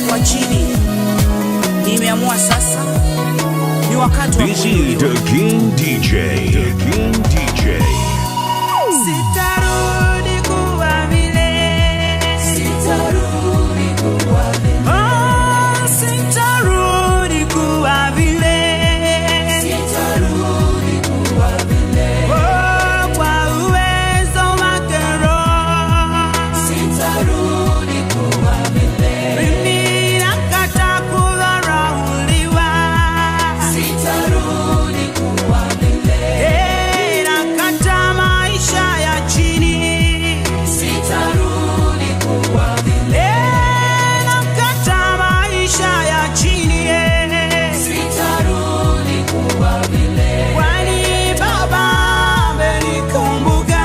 kwa chini. Nimeamua sasa ni wakati wa This is the King DJ. The King DJ. Sitarudi kuwa vile. Sitarudi kuwa vile. Oh, sitarudi kuwa vile. Sitarudi kuwa vile. Oh, kwa uwezo wake Roho. Sitarudi kuwa vile. Mimi nakata kudharauliwa. Sitarudi kuwa vile. Nakata maisha ya chini. Sitarudi kuwa vile. Nakata maisha ya chini. Sitarudi kuwa vile. Kwani Baba amenikumbuka.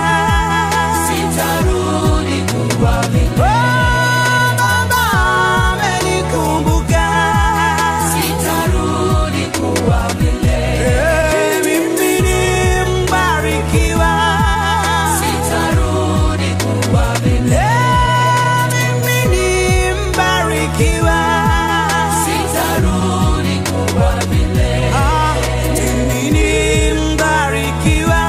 Sitarudi kuwa vile. Oh, Baba amenikumbuka. Sitarudi kuwa vile. Mimi ni mbarikiwa. Sitarudi kuwa vile. Mimi ni mbarikiwa. Sitarudi kuwa vile. Mimi ni mbarikiwa.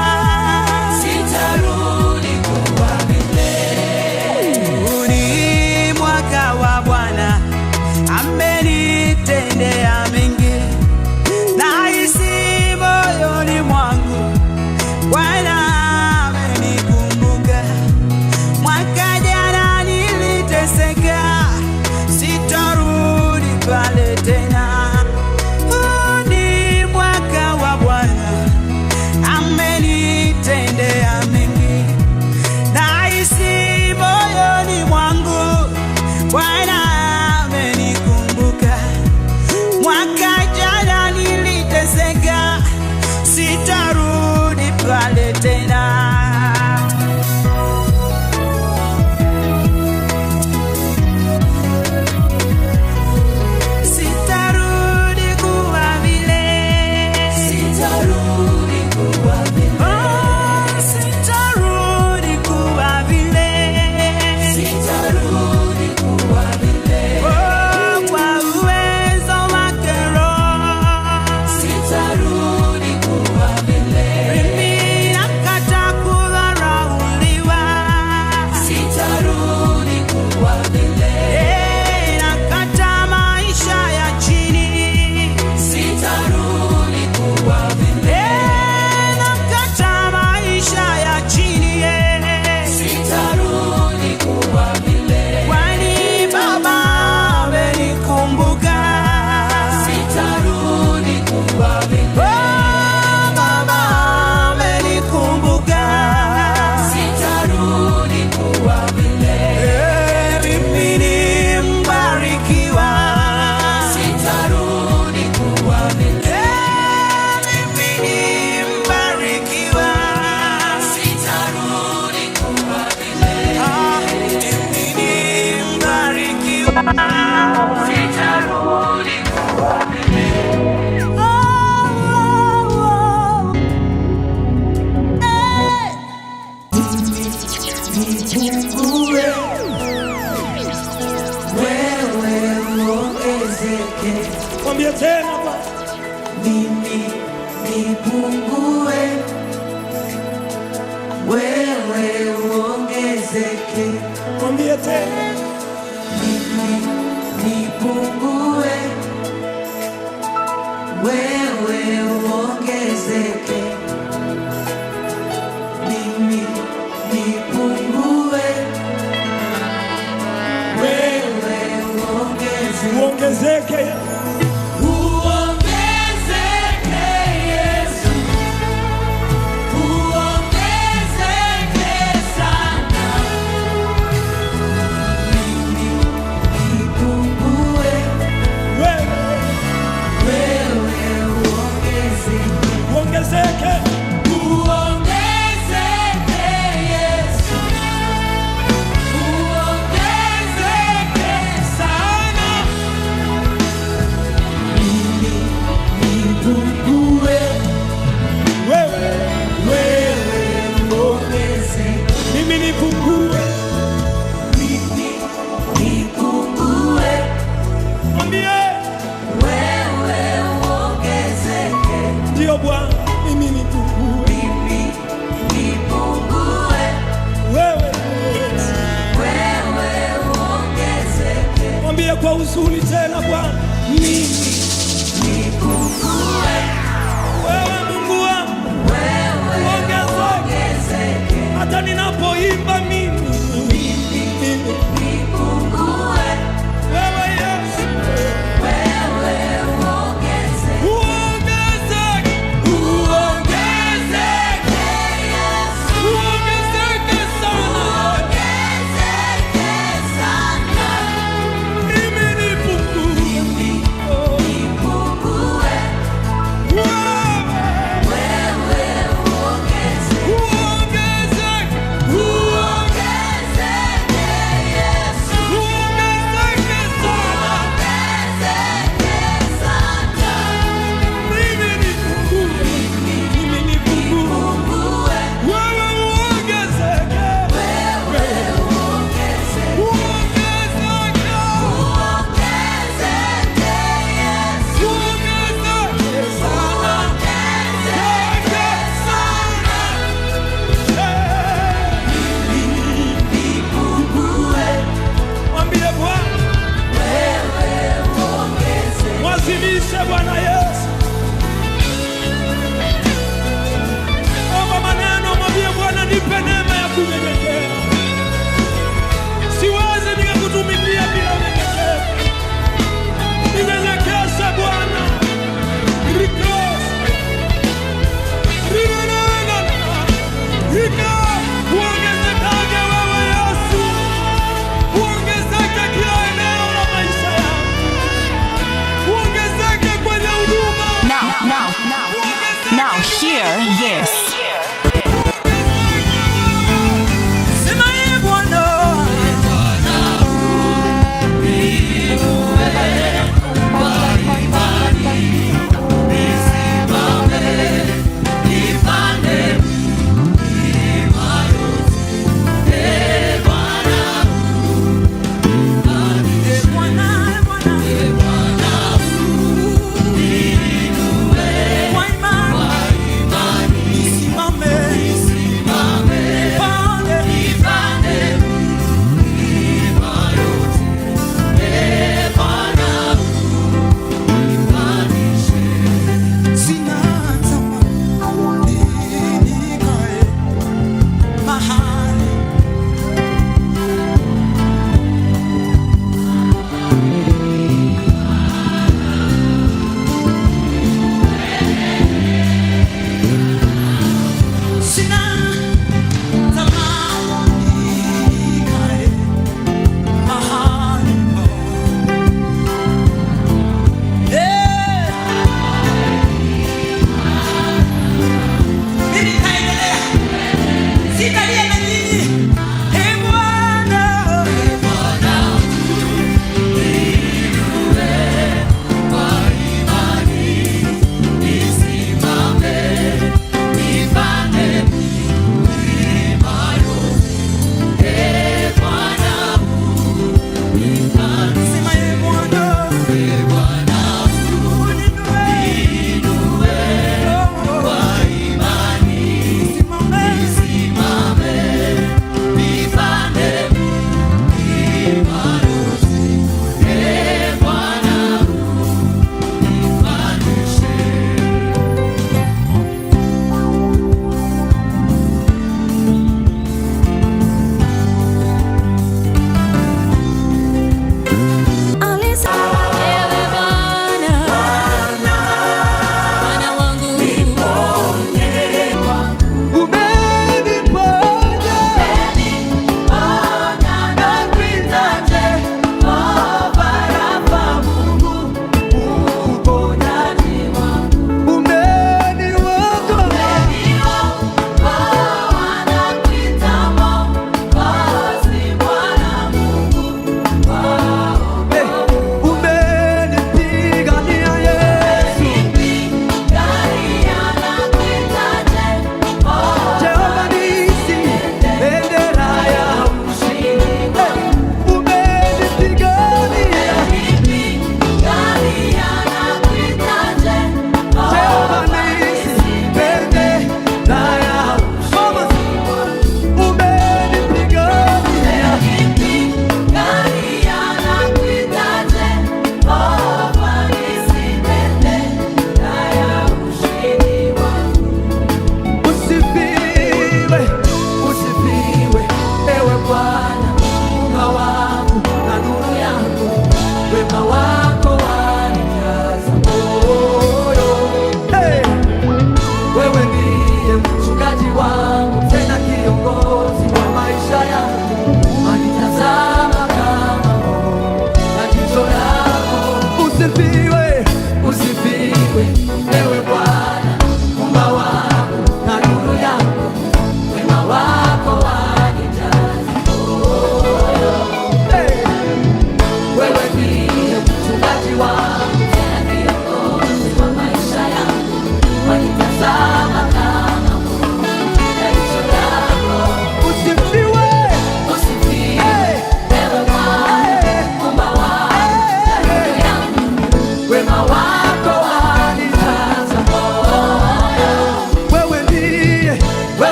Sitarudi kuwa vile. Huu ni mwaka wa Bwana, amenitendea mengi. Nahisi moyoni mwangu Bwana amenikumbuka. Mwaka jana niliteseka, sitarudi pale tena. Huu ni mwaka wa Bwana, amenitendea mengi. Nahisi moyoni mwangu Bwana amenikumbuka. Mwaka jana niliteseka, sitarudi pale tena. Sitarudi kuwa vile. Sitarudi kuwa vile. Oh, sitarudi kuwa vile. Sitarudi kuwa vile. Oh, kwa uwezo wake Roho. Sitarudi kuwa vile. Mimi nakata kudharauliwa. Sitarudi kuwa vile. Nakata maisha ya chini. Sitarudi kuwa vile. Nakata maisha ya chini. Sitarudi kuwa vile. Kwani Baba amenikumbuka. Sitarudi kuwa vile. Oh, Baba amenikumbuka. Sitarudi kuwa vile. Mimi ni mbarikiwa. Sitarudi kuwa vile. Mimi ni mbarikiwa. Sitarudi kuwa vile. Mimi ni mbarikiwa. Sitarudi kuwa vile. Nipungue, wewe uongezeke. Mwambie tena Bwana. Mimi nipungue, wewe uongezeke. Mwambie tena. Mimi nipungue, wewe uongezeke. Mimi nipungue, wewe uongezeke. Uongezeke. Uongezeke Yesu, uongezeke sana. Mimi nipungue, Wewe uongezeke. uongezeke. Uongezeke Yesu, uongezeke sana. Mwambie kwa uzuri tena, Bwana, mimi wewe Mungu wangu, uongezeke hata ninapoimba mimi. Wewe Yesu, Bwana Yesu, omba maneno, mwambie Bwana, nipe neema ya kunyenyekea. Siwezi nikakutumikia bila unyenyekevu. Ninyenyekeshe Bwana. Uongezekage wewe Yesu, uongezeke kila eneo la maisha yangu. Now hear this. Kwa imani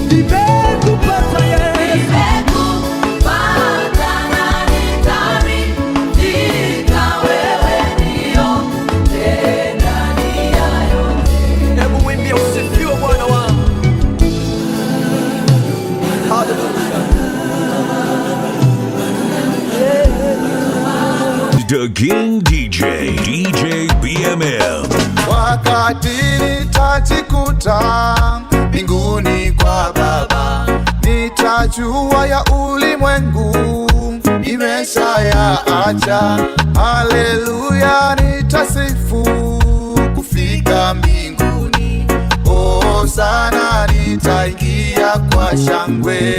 nimekupata Yesu. Hebu mwimbie usifiwe Bwana wangu. The King DJ, DJ BML. Wakati nitajikuta mbinguni kwa Baba, nitajua ya ulimwengu nimeshayaacha. Haleluya, nitasifu kufika mbinguni. Oh sana, nitaingia kwa shangwe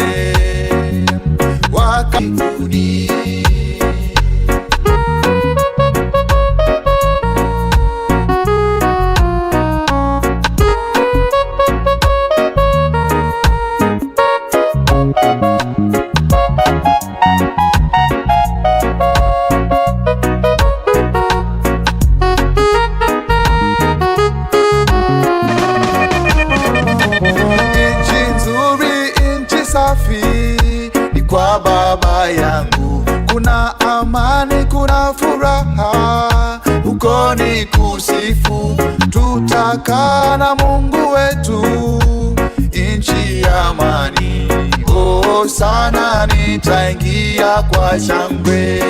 wakati ni kwa Baba yangu. Kuna amani, kuna furaha, huko ni kusifu. Tutakaa na Mungu wetu nchi ya amani. Oh sana, nitaingia kwa shangwe.